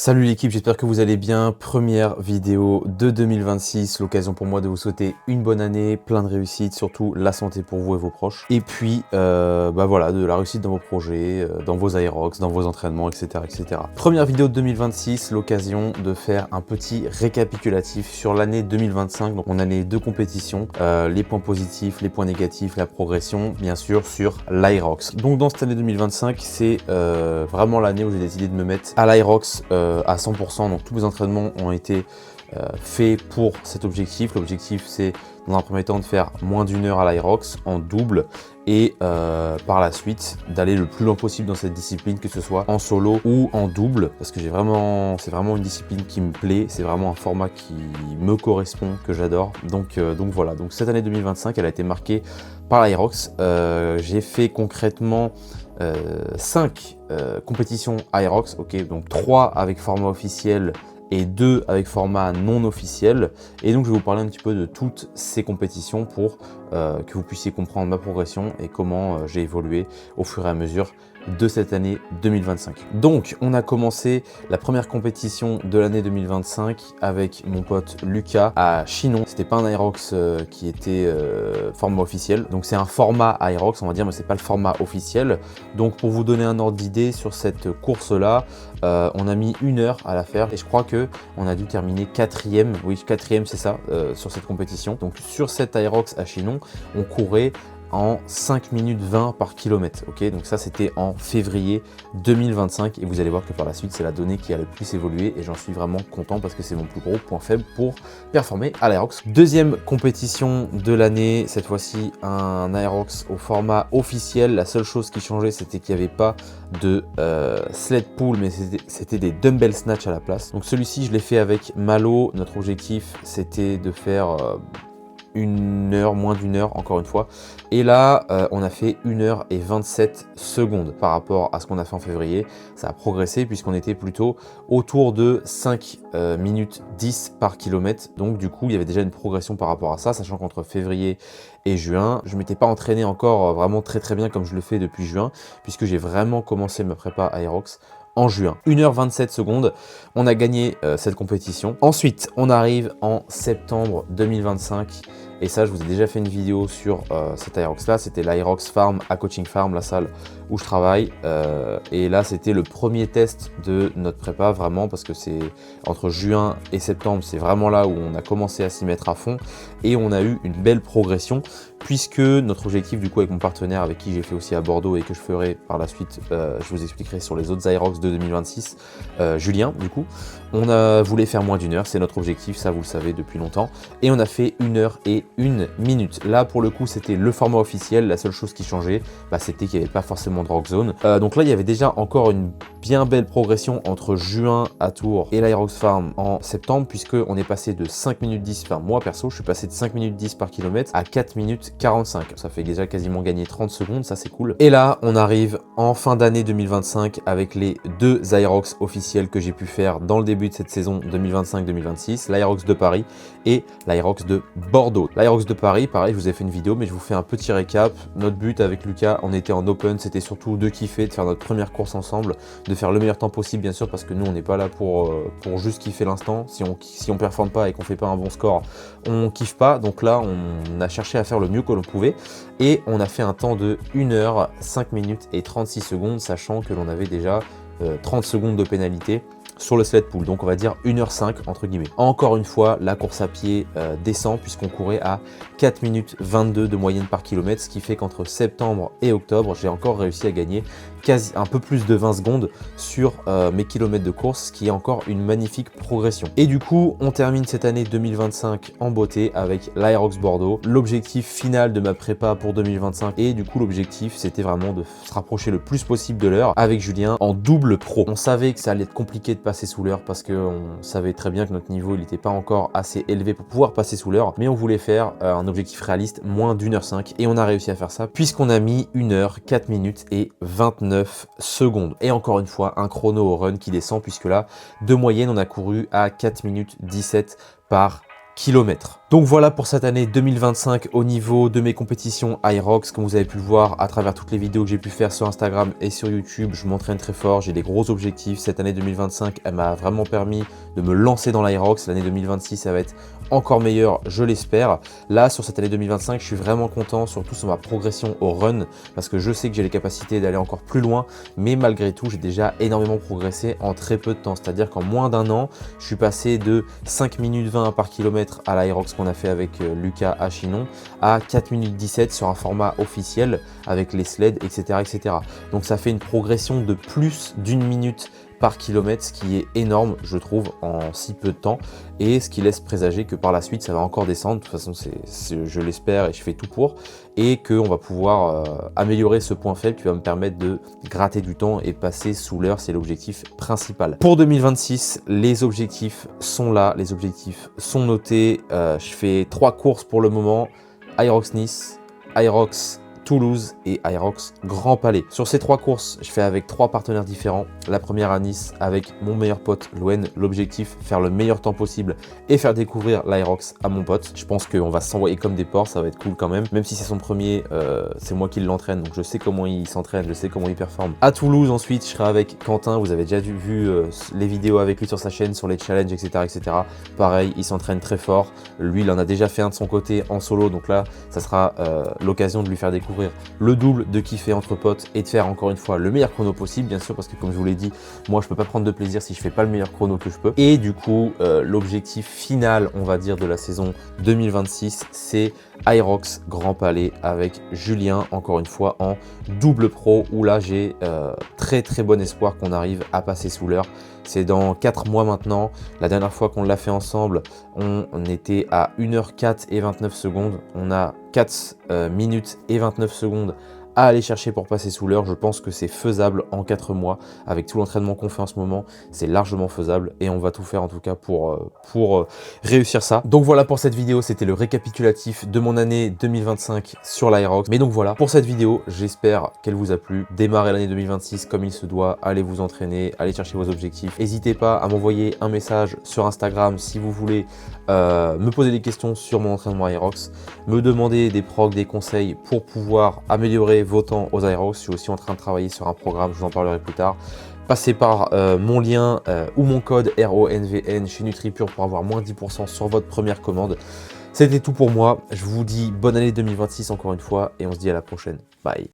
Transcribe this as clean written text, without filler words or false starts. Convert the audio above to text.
Salut l'équipe, j'espère que vous allez bien. Première vidéo de 2026, l'occasion pour moi de vous souhaiter une bonne année, plein de réussite, surtout la santé pour vous et vos proches. Et puis, voilà, de la réussite dans vos projets, dans vos aérox, dans vos entraînements, etc., etc. Première vidéo de 2026, l'occasion de faire un petit récapitulatif sur l'année 2025, donc mon année de compétition, les points positifs, les points négatifs, la progression, bien sûr, sur l'Aerox. Donc dans cette année 2025, c'est vraiment l'année où j'ai décidé de me mettre à l'Aerox à 100%, donc tous mes entraînements ont été faits pour cet objectif. L'objectif, c'est dans un premier temps de faire moins d'une heure à l'Aerox en double et par la suite d'aller le plus loin possible dans cette discipline, que ce soit en solo ou en double, parce que c'est vraiment une discipline qui me plaît, c'est vraiment un format qui me correspond, que j'adore. Donc voilà, donc cette année 2025, elle a été marquée par l'Aerox. J'ai fait concrètement 5 compétitions Aerox, ok, donc 3 avec format officiel et 2 avec format non officiel. Et donc je vais vous parler un petit peu de toutes ces compétitions pour que vous puissiez comprendre ma progression et comment j'ai évolué au fur et à mesure de cette année 2025. Donc on a commencé la première compétition de l'année 2025 avec mon pote Lucas à Chinon. C'était pas un Aerox qui était format officiel, donc c'est un format Aerox on va dire, mais c'est pas le format officiel. Donc pour vous donner un ordre d'idée sur cette course là, on a mis 1 heure à la faire et je crois que on a dû terminer 4e, oui 4e c'est ça, sur cette compétition. Donc sur cette Aerox à Chinon, on courait en 5 minutes 20 par kilomètre, ok, donc ça c'était en février 2025 et vous allez voir que par la suite c'est la donnée qui a le plus évolué et j'en suis vraiment content parce que c'est mon plus gros point faible pour performer à l'Aerox. Deuxième compétition de l'année, cette fois-ci un Aerox au format officiel. La seule chose qui changeait, c'était qu'il n'y avait pas de sled pull, mais c'était des dumbbell snatch à la place. Donc celui-ci je l'ai fait avec Malo. Notre objectif c'était de faire 1 heure, moins d'1 heure encore une fois. Et là, on a fait 1 heure et 27 secondes par rapport à ce qu'on a fait en février. Ça a progressé puisqu'on était plutôt autour de 5 minutes 10 par kilomètre. Donc du coup, il y avait déjà une progression par rapport à ça, sachant qu'entre février et juin, je ne m'étais pas entraîné encore vraiment très bien comme je le fais depuis juin, puisque j'ai vraiment commencé ma prépa Aerox en juin. 1 heure 27 secondes, on a gagné cette compétition. Ensuite, on arrive en septembre 2025. Et ça, je vous ai déjà fait une vidéo sur cet Aerox là. C'était l'Aerox Farm à Coaching Farm, la salle où je travaille. Et là, c'était le premier test de notre prépa, vraiment, parce que c'est entre juin et septembre, c'est vraiment là où on a commencé à s'y mettre à fond. Et on a eu une belle progression, puisque notre objectif, du coup, avec mon partenaire, avec qui j'ai fait aussi à Bordeaux et que je ferai par la suite, je vous expliquerai sur les autres Aerox de 2026, Julien, du coup, on a voulu faire moins d'1 heure. C'est notre objectif, ça, vous le savez depuis longtemps. Et on a fait 1 heure et 1 minute. Là, pour le coup, c'était le format officiel. La seule chose qui changeait, c'était qu'il n'y avait pas forcément de rock zone. Donc là, il y avait déjà encore une bien belle progression entre juin à Tours et l'Aerox Farm en septembre, puisqu'on est passé de 5 minutes 10, enfin moi perso, je suis passé de 5 minutes 10 par kilomètre à 4 minutes 45. Ça fait déjà quasiment gagner 30 secondes, ça c'est cool. Et là, on arrive en fin d'année 2025 avec les 2 Aerox officiels que j'ai pu faire dans le début de cette saison 2025-2026, l'Aerox de Paris et l'Aerox de Bordeaux. L'Aerox de Paris, pareil, je vous ai fait une vidéo, mais je vous fais un petit récap. Notre but avec Lucas, on était en open, c'était surtout de kiffer, de faire notre première course ensemble, de faire le meilleur temps possible, bien sûr, parce que nous, on n'est pas là pour juste kiffer l'instant. Si on performe pas et qu'on fait pas un bon score, on kiffe pas. Donc là, on a cherché à faire le mieux que l'on pouvait et on a fait un temps de 1 heure, 5 minutes et 36 secondes, sachant que l'on avait déjà 30 secondes de pénalité sur le sled pull, donc on va dire 1h05 entre guillemets. Encore une fois, la course à pied descend puisqu'on courait à 4 minutes 22 de moyenne par kilomètre, ce qui fait qu'entre septembre et octobre, j'ai encore réussi à gagner un peu plus de 20 secondes sur mes kilomètres de course, ce qui est encore une magnifique progression. Et du coup, on termine cette année 2025 en beauté avec l'Aerox Bordeaux, l'objectif final de ma prépa pour 2025. Et du coup, l'objectif, c'était vraiment de se rapprocher le plus possible de l'heure avec Julien en double pro. On savait que ça allait être compliqué de passer sous l'heure parce qu'on savait très bien que notre niveau, il n'était pas encore assez élevé pour pouvoir passer sous l'heure, mais on voulait faire un objectif réaliste, moins d'1h05, et on a réussi à faire ça puisqu'on a mis 1 heure, 4 minutes et 29 secondes. Et encore une fois, un chrono au run qui descend puisque là, de moyenne, on a couru à 4 minutes 17 par km. Donc voilà pour cette année 2025 au niveau de mes compétitions Aerox. Comme vous avez pu le voir à travers toutes les vidéos que j'ai pu faire sur Instagram et sur YouTube, je m'entraîne très fort, j'ai des gros objectifs. Cette année 2025, elle m'a vraiment permis de me lancer dans l'Aerox. L'année 2026, ça va être encore meilleur, je l'espère. Là, sur cette année 2025, je suis vraiment content, surtout sur ma progression au run, parce que je sais que j'ai les capacités d'aller encore plus loin, mais malgré tout, j'ai déjà énormément progressé en très peu de temps. C'est-à-dire qu'en moins d'un an, je suis passé de 5 minutes 20 par kilomètre à l'Aerox qu'on a fait avec Lucas à Chinon à 4 minutes 17 sur un format officiel avec les sleds, etc., etc. Donc ça fait une progression de plus d'1 minute par kilomètre, ce qui est énorme, je trouve, en si peu de temps, et ce qui laisse présager que par la suite, ça va encore descendre. De toute façon, je l'espère et je fais tout pour, et qu'on va pouvoir améliorer ce point faible qui va me permettre de gratter du temps et passer sous l'heure. C'est l'objectif principal. Pour 2026, les objectifs sont là, les objectifs sont notés. Je fais 3 courses pour le moment: Aerox Nice, Aerox Toulouse et Aerox Grand Palais. Sur ces 3 courses, je fais avec 3 partenaires différents. La première à Nice avec mon meilleur pote Louen. L'objectif, faire le meilleur temps possible et faire découvrir l'Aerox à mon pote. Je pense qu'on va s'envoyer comme des porcs, ça va être cool quand même. Même si c'est son premier, c'est moi qui l'entraîne, donc je sais comment il s'entraîne, je sais comment il performe. À Toulouse ensuite, je serai avec Quentin. Vous avez déjà vu les vidéos avec lui sur sa chaîne, sur les challenges, etc., etc. Pareil, il s'entraîne très fort. Lui, il en a déjà fait un de son côté en solo, donc là, ça sera l'occasion de lui faire découvrir le double, de kiffer entre potes et de faire encore une fois le meilleur chrono possible, bien sûr, parce que comme je vous l'ai dit, moi je peux pas prendre de plaisir si je fais pas le meilleur chrono que je peux. Et du coup, l'objectif final, on va dire, de la saison 2026, c'est Aerox Grand Palais avec Julien, encore une fois en double pro, où là j'ai très bon espoir qu'on arrive à passer sous l'heure. C'est dans 4 mois maintenant. La dernière fois qu'on l'a fait ensemble, on était à 1h04 et 29 secondes. On a 4 minutes et 29 secondes à aller chercher pour passer sous l'heure. Je pense que c'est faisable en 4 mois. Avec tout l'entraînement qu'on fait en ce moment, c'est largement faisable et on va tout faire en tout cas pour réussir ça. Donc voilà pour cette vidéo, c'était le récapitulatif de mon année 2025 sur l'Aerox. Mais donc voilà pour cette vidéo, j'espère qu'elle vous a plu. Démarrez l'année 2026 comme il se doit, allez vous entraîner, allez chercher vos objectifs. N'hésitez pas à m'envoyer un message sur Instagram si vous voulez me poser des questions sur mon entraînement Aerox, me demander des procs, des conseils pour pouvoir améliorer vos temps aux Aerox. Je suis aussi en train de travailler sur un programme, je vous en parlerai plus tard. Passez par mon lien ou mon code RONVN chez NutriPure pour avoir moins 10% sur votre première commande. C'était tout pour moi. Je vous dis bonne année 2026 encore une fois et on se dit à la prochaine. Bye.